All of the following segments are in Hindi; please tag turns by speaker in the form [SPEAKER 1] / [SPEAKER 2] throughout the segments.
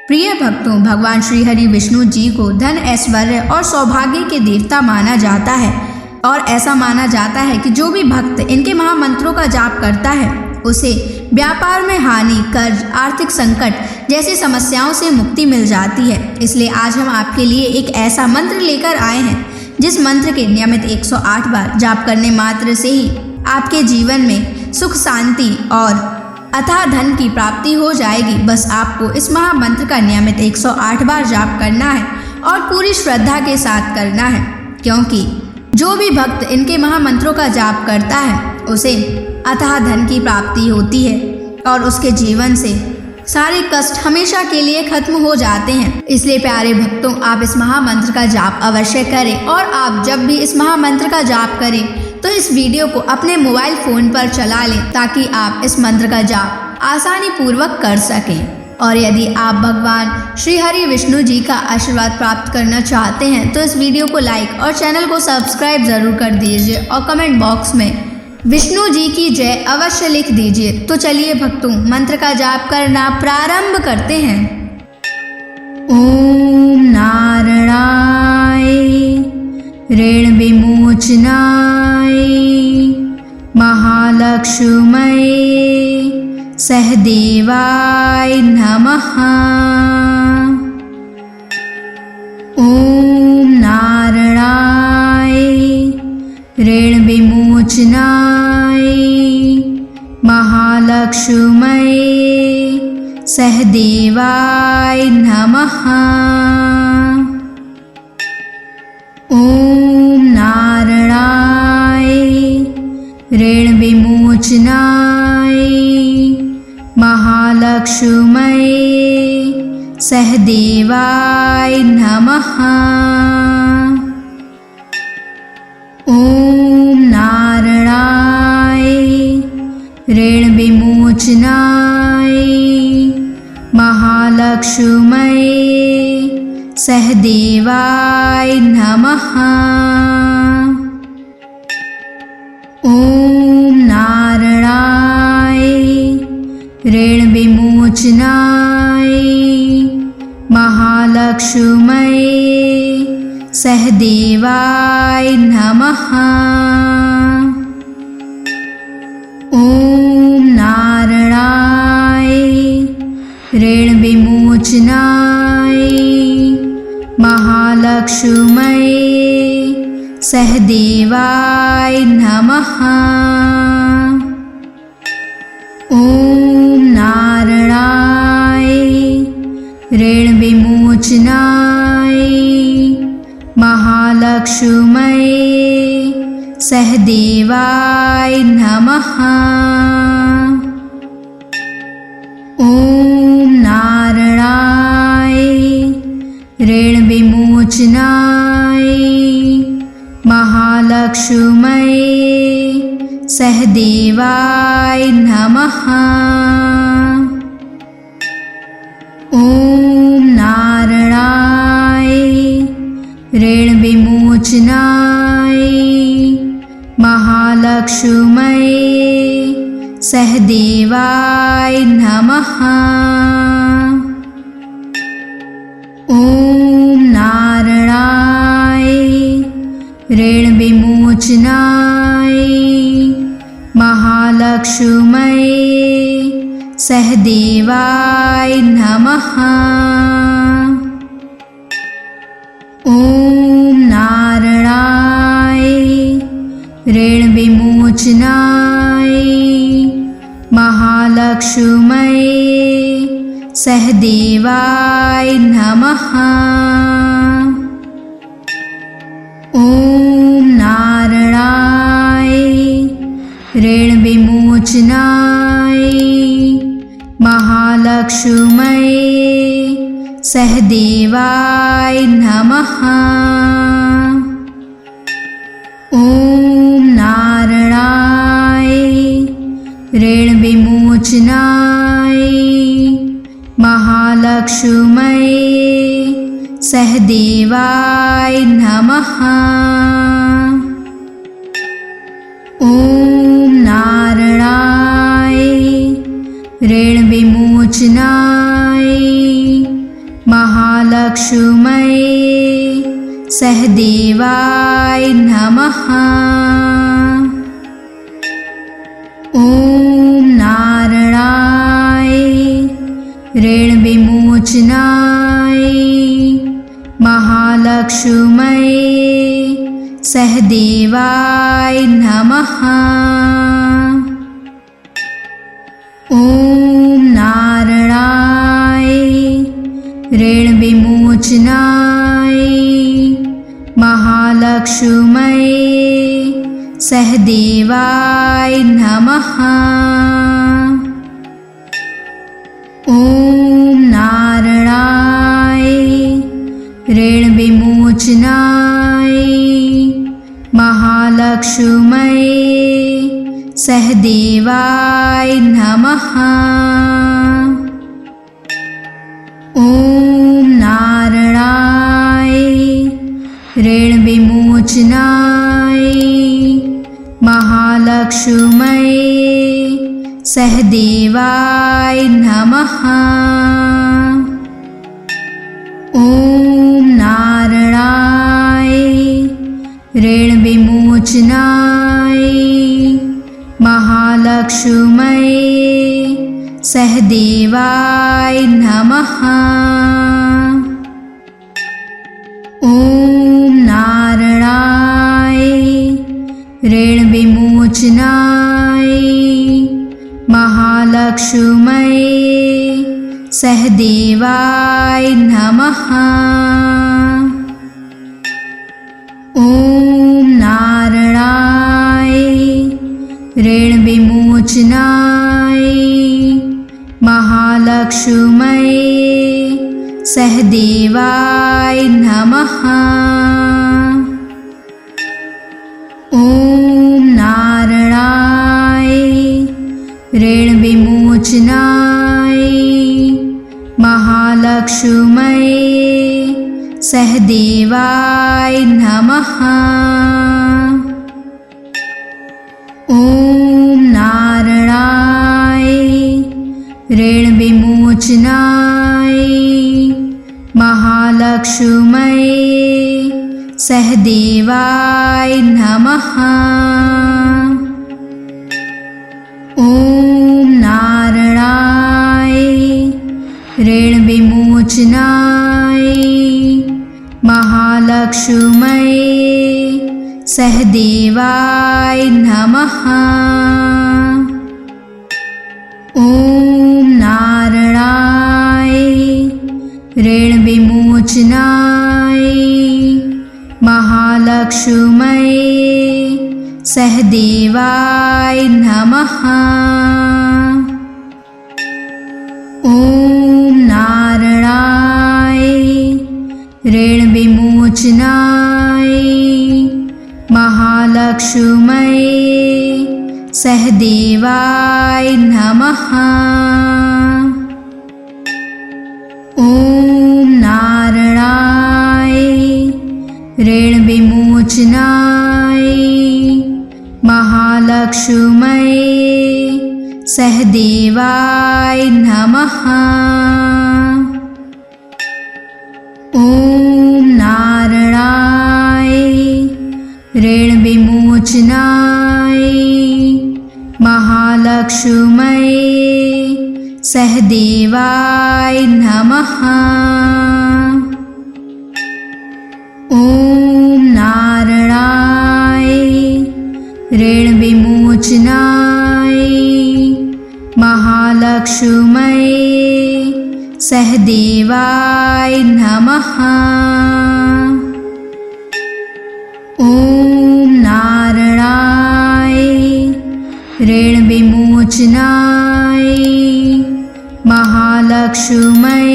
[SPEAKER 1] प्रिय भक्तों, भगवान श्री हरि विष्णु जी को धन, ऐश्वर्य और सौभाग्य के देवता माना जाता है और ऐसा माना जाता है कि जो भी भक्त इनके महामंत्रों का जाप करता है उसे व्यापार में हानि, कर्ज, आर्थिक संकट जैसी समस्याओं से मुक्ति मिल जाती है। इसलिए आज हम आपके लिए एक ऐसा मंत्र लेकर आए हैं जिस मंत्र के नियमित 108 बार जाप करने मात्र से ही आपके जीवन में सुख, शांति और अथाह धन की प्राप्ति हो जाएगी। बस आपको इस महामंत्र का नियमित 108 बार जाप करना है और पूरी श्रद्धा के साथ करना है, क्योंकि जो भी भक्त इनके महामंत्रों का जाप करता है उसे अथाह धन की प्राप्ति होती है और उसके जीवन से सारे कष्ट हमेशा के लिए खत्म हो जाते हैं। इसलिए प्यारे भक्तों, आप इस महामंत्र का जाप अवश्य करें और आप जब भी इस महामंत्र का जाप करें तो इस वीडियो को अपने मोबाइल फोन पर चला लें ताकि आप इस मंत्र का जाप आसानी पूर्वक कर सकें। और यदि आप भगवान श्री हरि विष्णु जी का आशीर्वाद प्राप्त करना चाहते हैं तो इस वीडियो को लाइक और चैनल को सब्सक्राइब जरूर कर दीजिए और कमेंट बॉक्स में विष्णु जी की जय अवश्य लिख दीजिए। तो चलिए भक्तों, मंत्र का जाप करना प्रारंभ करते हैं। ओम नारायणाय ऋण विमोचनाय महालक्ष्मये सहदेवाय नमः। ओम नारायणाय ऋण विमोचनाय महालक्ष्मये सहदेवाय नमः। ओम नारायणाय ऋण विमोचनाय महालक्ष्मये सहदेवाय नमः। ओम नारायणाय ऋण विमोचनाय महालक्ष्मये सहदेवाय नमः। ओम नारायणाय ऋण विमोचनाय महालक्ष्मये सहदेवाय नमः। ओम नारायणाय ऋण विमोचनाय महालक्ष्मये सहदेवाय नमः। ओम नारायणाय ऋण विमोचनाय महालक्ष्मये सहदेवाय नमः। ओम नारायणाय ऋण विमोचनाय महालक्ष्मये सहदेवाय नमः। ओम नारायणाय ऋण विमोचनाय महालक्ष्मये सहदेवाय नमः। ओम नारायणाय ऋण विमोचनाय महालक्ष्मये सहदेवाय नमः। ओम नारायणाय ऋण विमोचनाय महालक्ष्मये सहदेवाय नमः। ओम नारायणाय ऋण विमोचनाय महालक्ष्मये सहदेवाय नमः। ओम नारायणाय ऋण विमोचनाय महालक्ष्मये सहदेवाय नमः। ओम नारायणाय ऋण विमोचनाय महालक्ष्म्यै सहदेवाय नमः। ॐ नारायणाय ऋणविमोचनाय महालक्ष्म्यै सहदेवाय नमः। ॐ नारायणाय ऋणविमोचनाय महालक्ष्म्यै सहदेवाय नमः। ॐ नारायणाय ऋणविमोचनाय महालक्ष्म्यै सहदेवाय नमः। ॐ नारायणाय ऋणविमोचनाय महालक्ष्म्यै सहदेवाय नमः। ॐ नारायणाय ऋणविमोचनाय महालक्ष्म्यै सहदेवाय नमः। ॐ नारायणाय ऋणविमोचनाय महालक्ष्म्यै सहदेवाय नमः। ॐ नारायणाय ऋणविमोचनाय महालक्ष्म्यै सहदेवाय नमः। ॐ नारायणाय ऋणविमोचनाय महालक्ष्म्यै सहदेवाय नमः। ॐ नारायणाय ऋणविमोचनाय महालक्ष्म्यै सहदेवाय नमः। ॐ नारायणाय ऋणविमोचनाय महालक्ष्म्यै सहदेवाय नमः। ॐ नारायणाय ऋणविमोचनाय महालक्ष्म्यै सहदेवाय नमः। ॐ नारायणाय ऋणविमोचनाय महालक्ष्म्यै सहदेवाय नमः। ॐ नारायणाय ऋणविमोचनाय महालक्ष्म्यै सहदेवाय नमः। ॐ नारायणाय ऋणविमोचनाय महालक्ष्म्यै सहदेवाय नमः। ॐ नारायणाय ऋणविमोचनाय महालक्ष्म्यै सहदेवाय नमः। ॐ नारायणाय ऋणविमोचनाय महालक्ष्म्यै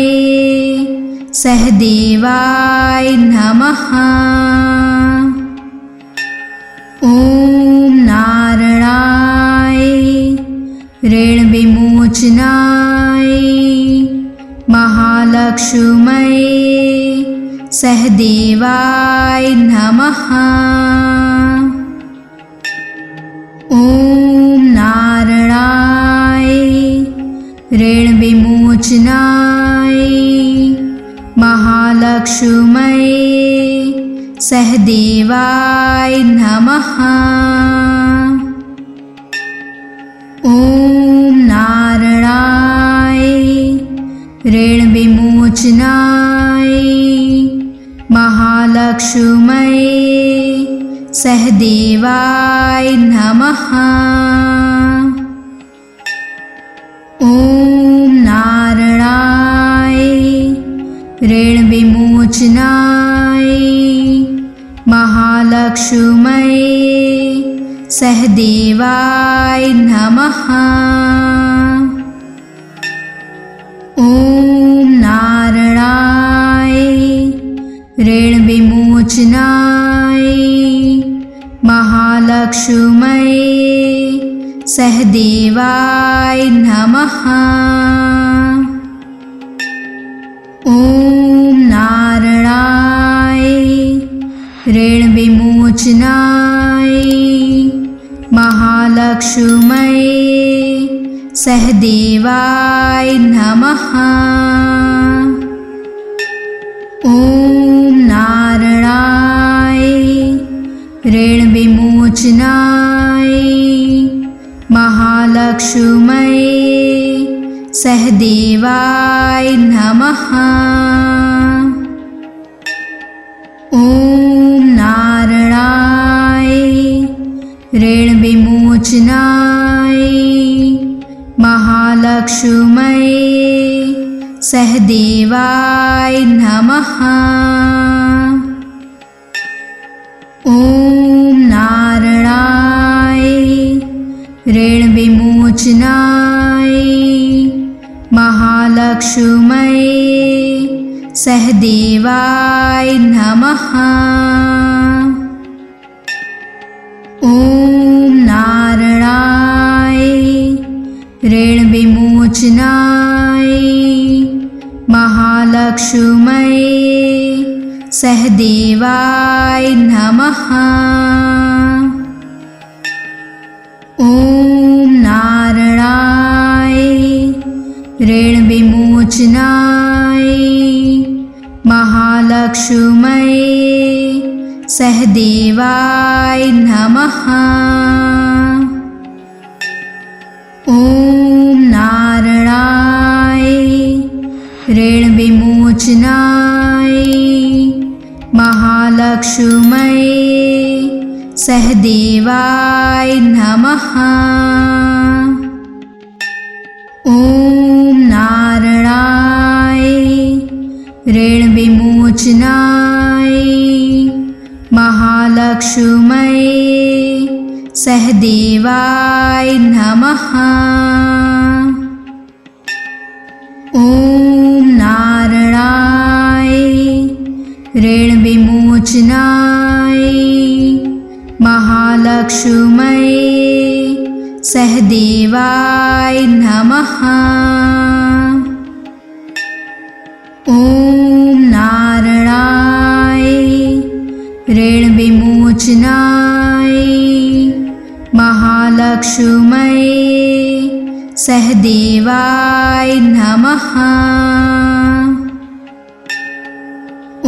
[SPEAKER 1] सहदेवाय नमः। ॐ नारायणाय ऋणविमोचनाय महालक्ष्म्यै सहदेवाय नमः। ॐ नारायणाय ऋणविमोचनाय महालक्ष्म्यै सहदेवाय नमः। ओम नारायणाय ऋण विमोचनाय महालक्ष्म्यै सहदेवाय नमः। ओम नारायणाय ऋण विमोचनाय महालक्ष्म्यै सहदेवाय नमः। ओम नारायणाय ऋण विमोचनाय महालक्ष्म्यै सहदेवाय नमः। ओम नारायणाय ऋण विमोचनाय महालक्ष्म्यै सहदेवाय नमः। ओम नारायणाय ऋण विमोचनाय महालक्ष्म्यै सहदेवाय नमः। ओम नारायणाय ऋण विमोचनाय महालक्ष्म्यै सहदेवाय नमः। ओम नारायणाय ऋण विमोचनाय महालक्ष्म्यै सहदेवाय नमः। ओम नारायणाय ऋण विमोचनाय महालक्ष्म्यै सहदेवाय नमः। ओम नारायणाय ऋण विमोचनाय महालक्ष्म्यै सहदेवाय नमः। ओम नारायणाय ऋण विमोचनाय महालक्ष्म्यै सहदेवाय नमः। ओम नारायणाय ऋण विमोचनाय महालक्ष्म्यै सहदेवाय नमः। ओम नारायणाय ऋण विमोचनाय महालक्ष्म्यै सहदेवाय नमः। ओम नारायणाय ऋण विमोचनाय महालक्ष्म्यै सहदेवाय नमः।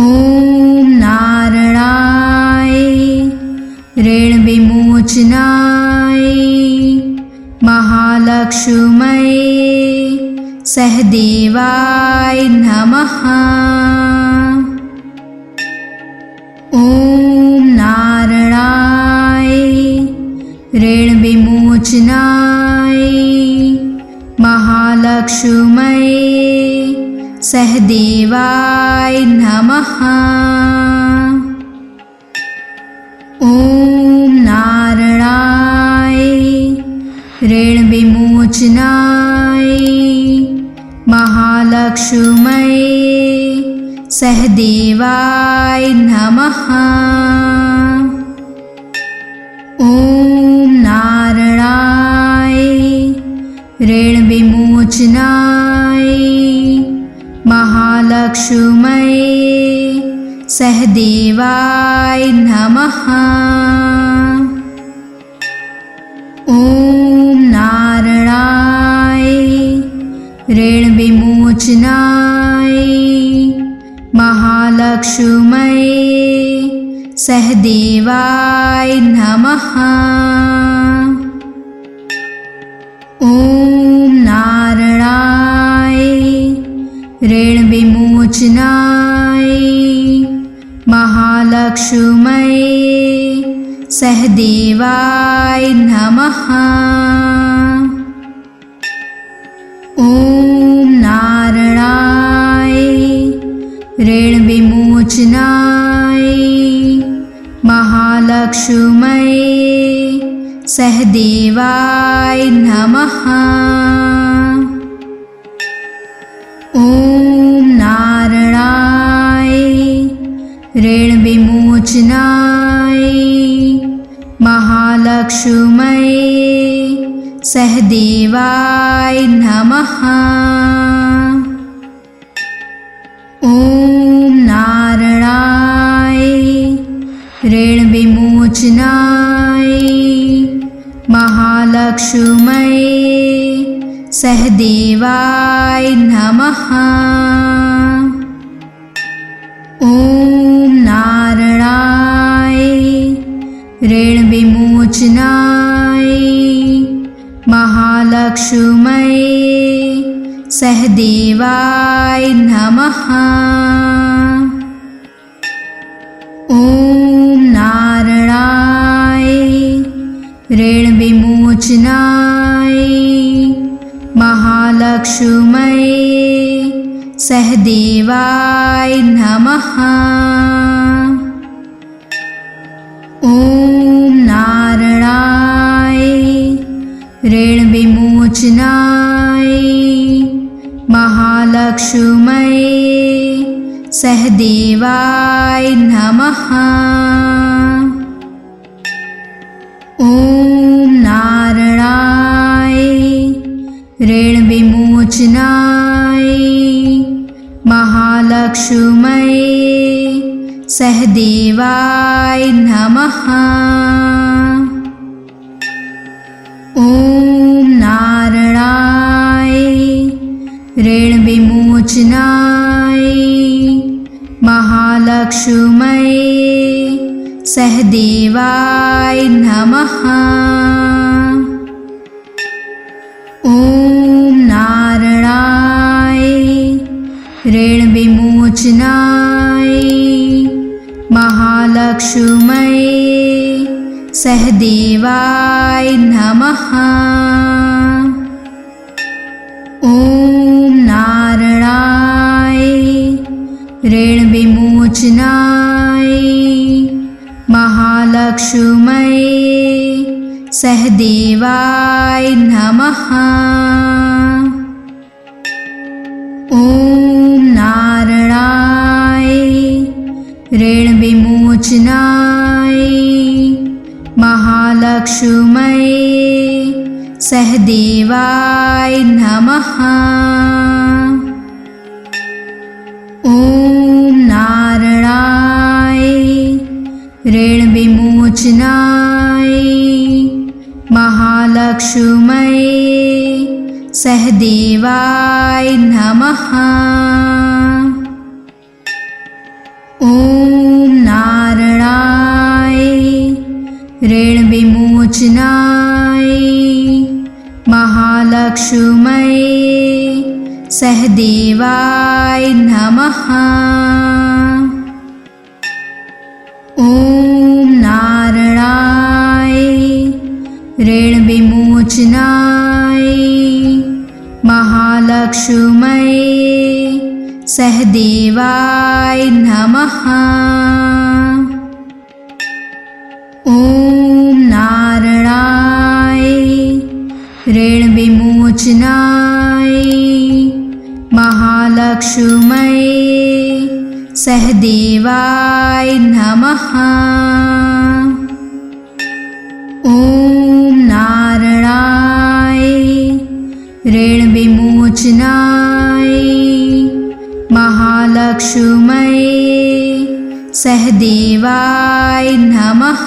[SPEAKER 1] ओम नारायणाय ऋण विमोचनाय महालक्ष्म्यै सहदेवाय नमः। ओम नारायणाय ऋण विमोचनाय महालक्ष्म्यै सहदेवाय नमः। ओम नारायणाय ऋण विमोचनाय महालक्ष्म्यै सहदेवाय नमः। ओम नारायणाय ऋण विमोचनाय महालक्ष्म्यै सहदेवाय नमः। ओम नारायणाय ऋण विमोचनाय महालक्ष्म्यै सहदेवाय नमः। ओम नारायणाय ऋण विमोचनाय महालक्ष्मये सहदेवाय नमः। ओम नारायणाय ऋण विमोचनाय महालक्ष्मये सहदेवाय नमः। ओम नारायणाय ऋण विमोचनाय महालक्ष्मये सहदेवाय नमः। ओम नारायणाय ऋण विमोचनाय महालक्ष्मये सहदेवाय नमः। ओम नारायणाय ऋण विमोचनाय महालक्ष्मये सहदेवाय नमः। ओम नारायणाय ऋण विमोचनाय महालक्ष्मये सहदेवाय नमः। ओम नारायणाय ऋण विमोचनाय महालक्ष्मये सहदेवाय नमः। ओम नारायणाय ऋण विमोचनाय महालक्ष्मये सहदेवाय नमः। ओम नारायणाय ऋण विमोचनाय महालक्ष्मये सहदेवाय नमः। ओम नारायणाय ऋण विमोचनाय महालक्ष्मये सहदेवाय नमः। ओम नारायणाय ऋण विमोचनाय महालक्ष्मये सहदेवाय नमः। ओम नारायणाय ऋण विमोचनाय महालक्ष्मये सहदेवाय नमः। ओम नारायणाय ऋण विमोचनाय महालक्ष्मये सहदेवाय नमः। ओम नारायणाय ऋण विमोचनाय महालक्ष्मये सहदेवाय नमः। ओम नारायणाय ऋण विमोचनाय महालक्ष्मये सहदेवाय नमः। ओम नारायणाय ऋण विमोचनाय महालक्ष्मये सहदेवाय नमः। ओम नारायणाय ऋण विमोचनाय महालक्ष्मये सहदेवाय नमः।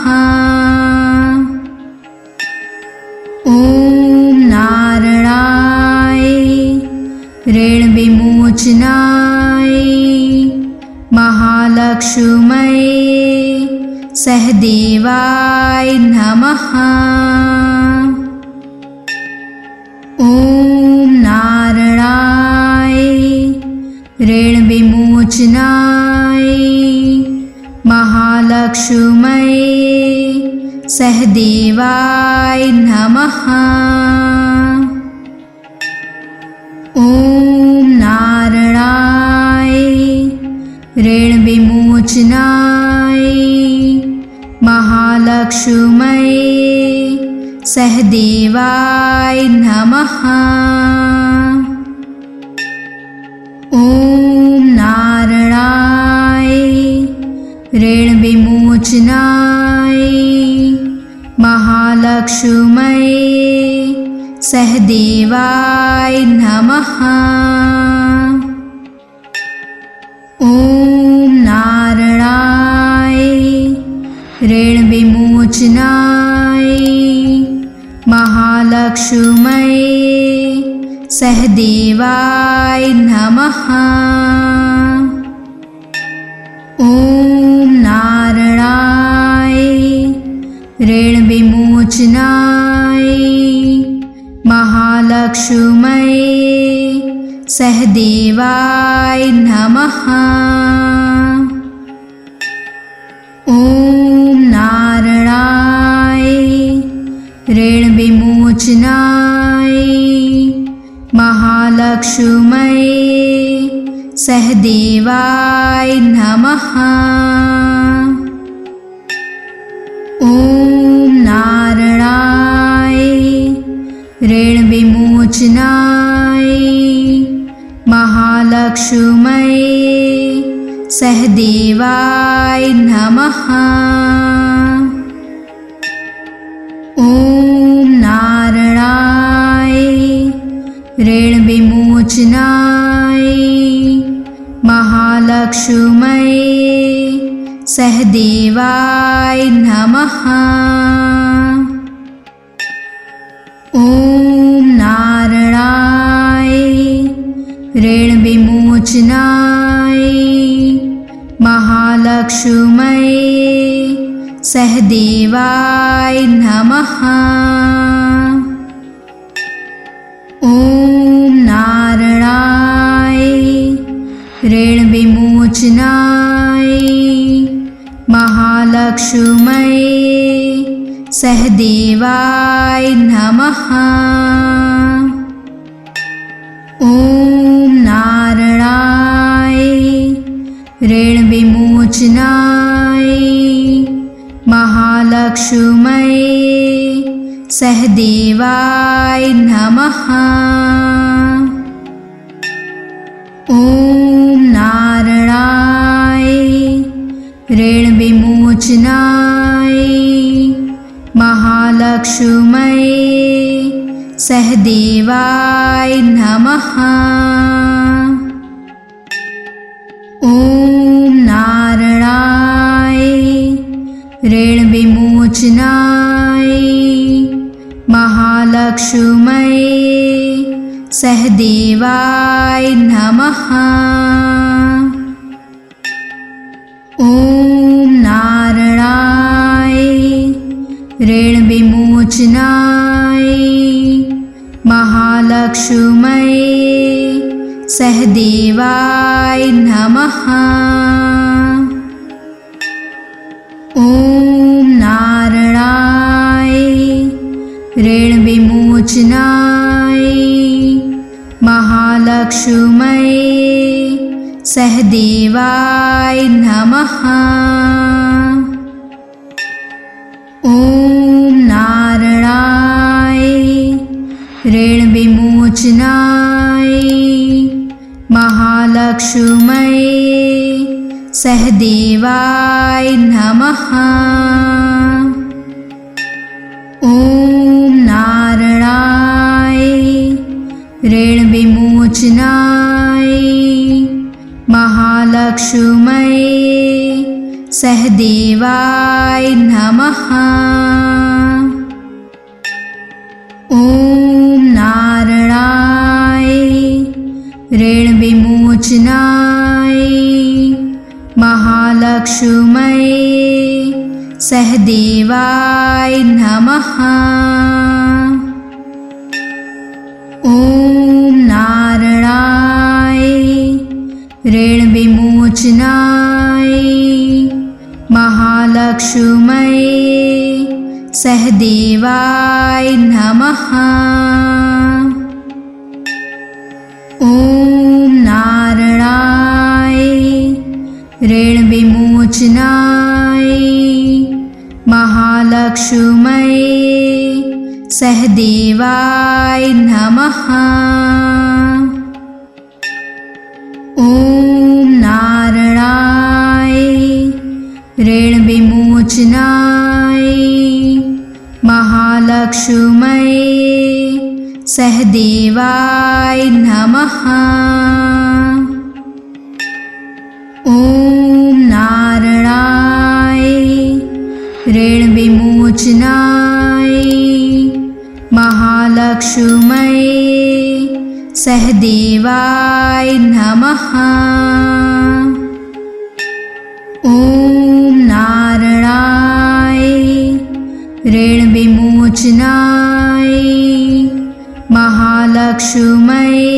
[SPEAKER 1] ओम नारायणाय ऋण विमोचनाय महालक्ष्मये सहदेवाय नमः। ओम नारायणाय ऋण विमोचनाय महालक्ष्म्यै सहदेवाय नमः। ओम नारायणाय ऋण विमोचनाय महालक्ष्म्यै सहदेवाय नमः। ओम नारायणाय ऋण विमोचनाय महालक्ष्म्यै सहदेवाय नमः। ओम नारायणाय ऋण विमोचनाय महालक्ष्म्यै सहदेवाय नमः। ओम नारायणाय ऋण विमोचनाय महालक्ष्म्यै सहदेवाय नमः। ओम नारायणाय ऋण विमोचनाय महालक्ष्म्यै सहदेवाय नमः। ओम नारायणाय ऋण विमोचनाय महालक्ष्म्यै सहदेवाय नमः। ओम नारायणाय ऋण विमोचनाय महालक्ष्म्यै सहदेवाय नमः। ओम नारायणाय ऋण विमोचनाय महालक्ष्म्यै सहदेवाय नमः। ओम नारायणाय ऋण विमोचनाय महालक्ष्म्यै सहदेवाय नमः। ओम नारायणाय ऋण विमोचनाय महालक्ष्म्यै सहदेवाय नमः। ओम नारायणाय ऋण विमोचनाय महालक्ष्म्यै सहदेवाय नमः। ओम नारायणाय ऋण विमोचनाय महालक्ष्म्यै सहदेवाय नमः। ओम नारायणाय ऋण विमोचनाय महालक्ष्म्यै सहदेवाय नमः। ओम नारायणाय ऋण विमोचनाय महालक्ष्म्यै सहदेवाय नमः। ओम नारायणाय ऋण विमोचनाय महालक्ष्म्यै सहदेवाय नमः। ओम नारायणाय ऋण विमोचनाय महालक्ष्म्यै सहदेवाय नमः। ओम नारायणाय ऋण विमोचनाय महालक्ष्म्यै सहदेवाय नमः। ओम नारायणाय ऋण विमोचनाय महालक्ष्मये सहदेवाय नमः। ओम नारायणाय ऋण विमोचनाय महालक्ष्मये सहदेवाय नमः। ओम नारायणाय ऋण विमोचनाय महालक्ष्मये सहदेवाय नमः। ओम नारायणाय ऋण विमोचनाय महालक्ष्मये सहदेवाय नमः। ओम नारायणाय ऋण विमोचनाय महालक्ष्मये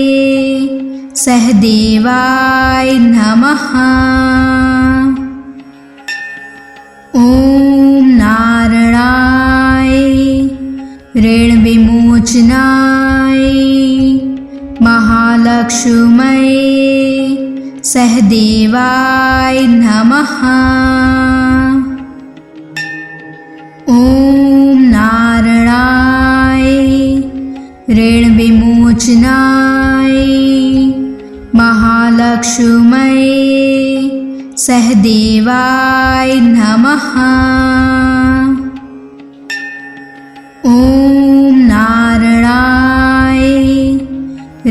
[SPEAKER 1] सहदेवाय नमः। ओम नारायणाय ऋण विमोचनाय महालक्ष्मये सहदेवाय नमः। ओम नारायणाय ऋण विमोचनाय महालक्ष्मये सहदेवाय नमः। ओम नारायणाय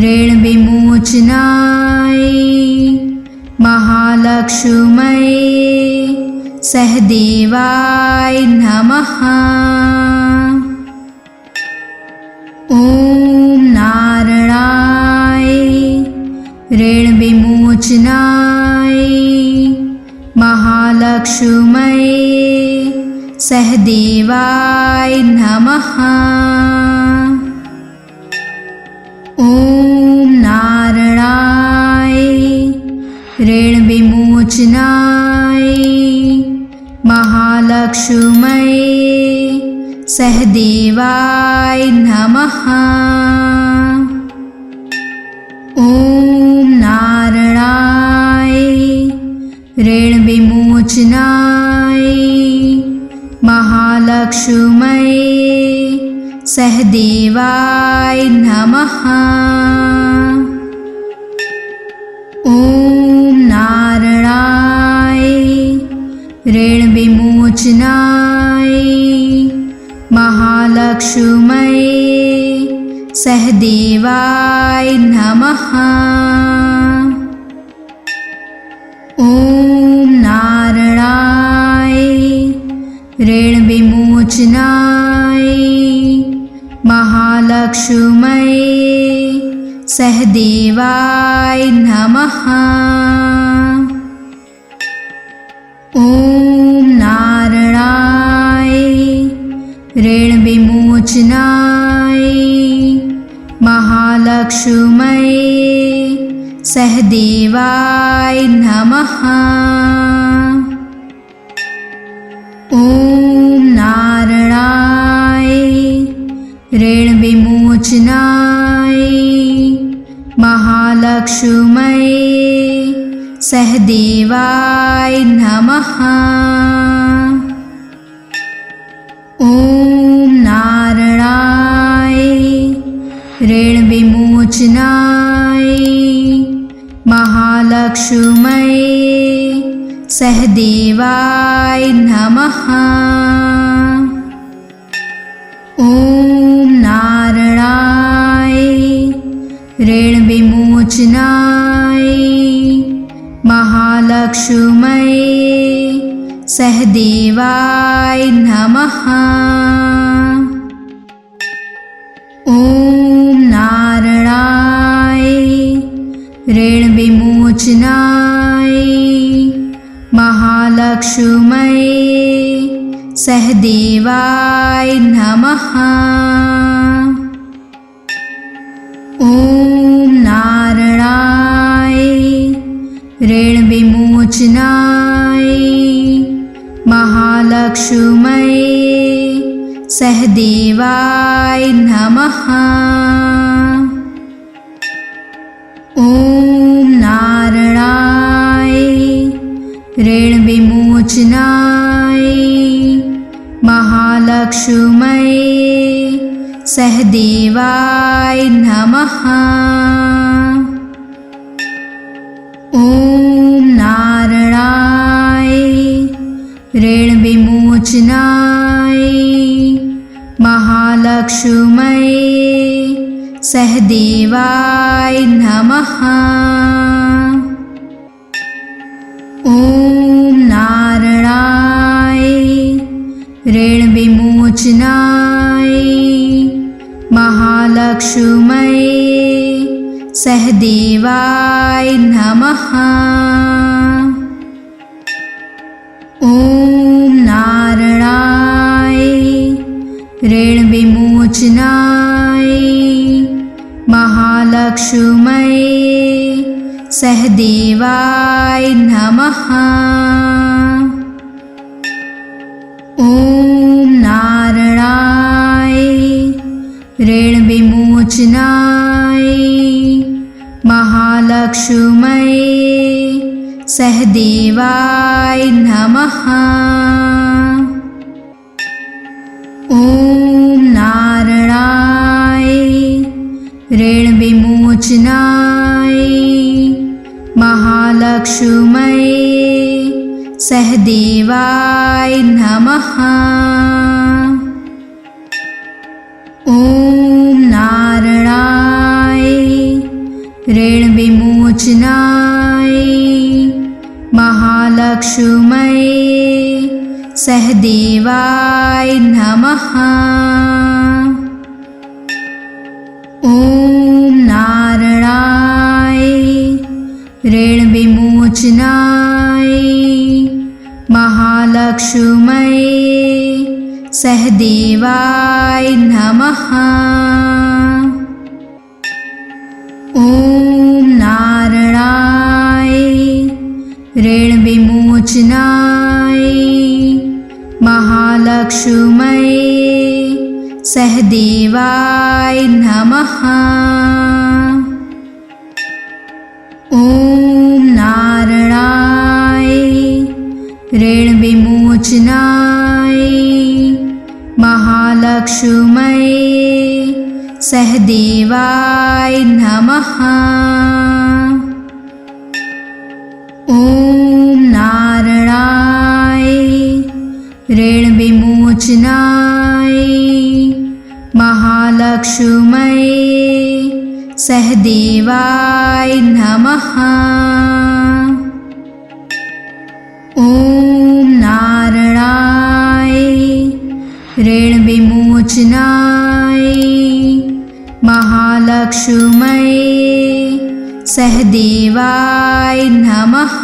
[SPEAKER 1] ऋण विमोचनाय महालक्ष्मये सहदेवाय नमः। ओम नारायणाय ऋण विमोचनाय महालक्ष्मये सहदेवाय नमः। ओम नारायणाय ऋण विमोचनाय महालक्ष्मये सहदेवाय नमः। ओम नारायणाय ऋण विमोचनाय महालक्ष्मये सहदेवाय नमः। ओम नारायणाय ऋण विमोचनाय महालक्ष्मये सहदेवाय नमः। ओम नारायणाय ऋण विमोचनाय महालक्ष्मये सहदेवाय नमः। ओम नारायणाय ऋण विमोचनाय महालक्ष्मये सहदेवाय नमः। ओम नारायणाय ऋण विमोचनाय महालक्ष्मये सहदेवाय नमः। ओम नारायणाय ऋण विमोचनाय महालक्ष्मये सहदेवाय नमः। ओम नारायणाय ऋण विमोचनाय महालक्ष्मये सहदेवाय नमः। ओम नारायणाय ऋण विमोचनाय महालक्ष्मये ॐ नारायणाय ऋणविमोचनाय महालक्ष्म्यै सहदेवाय नमः। ॐ नारायणाय ऋणविमोचनाय महालक्ष्म्यै सहदेवाय नमः। ॐ नारायणाय ऋणविमोचनाय महालक्ष्म्यै सहदेवाय नमः। ॐ नारायणाय ऋणविमोचनाय महालक्ष्म्यै सहदेवाय नमः। ॐ नारायणाय ऋणविमोचनाय महालक्ष्म्यै सहदेवाय नमः। ॐ नारायणाय ऋणविमोचनाय महालक्ष्म्यै सहदेवाय नमः। ॐ नारायणाय ऋणविमोचनाय महालक्ष्म्यै सहदेवाय नमः। ॐ नारायणाय ऋणविमोचनाय महालक्ष्म्यै सहदेवाय नमः। ॐ नारायणाय ऋणविमोचनाय महालक्ष्म्यै सहदेवाय नमः। ॐ नारायणाय ऋणविमोचनाय महालक्ष्म्यै सहदेवाय नमः। ॐ नारायणाय ऋणविमोचनाय महालक्ष्म्यै सहदेवाय नमः। ॐ नारायणाय ऋणविमोचनाय महालक्ष्म्यै सहदेवाय नमः। ॐ नारायणाय ऋणविमोचनाय महालक्ष्म्यै सहदेवाय नमः।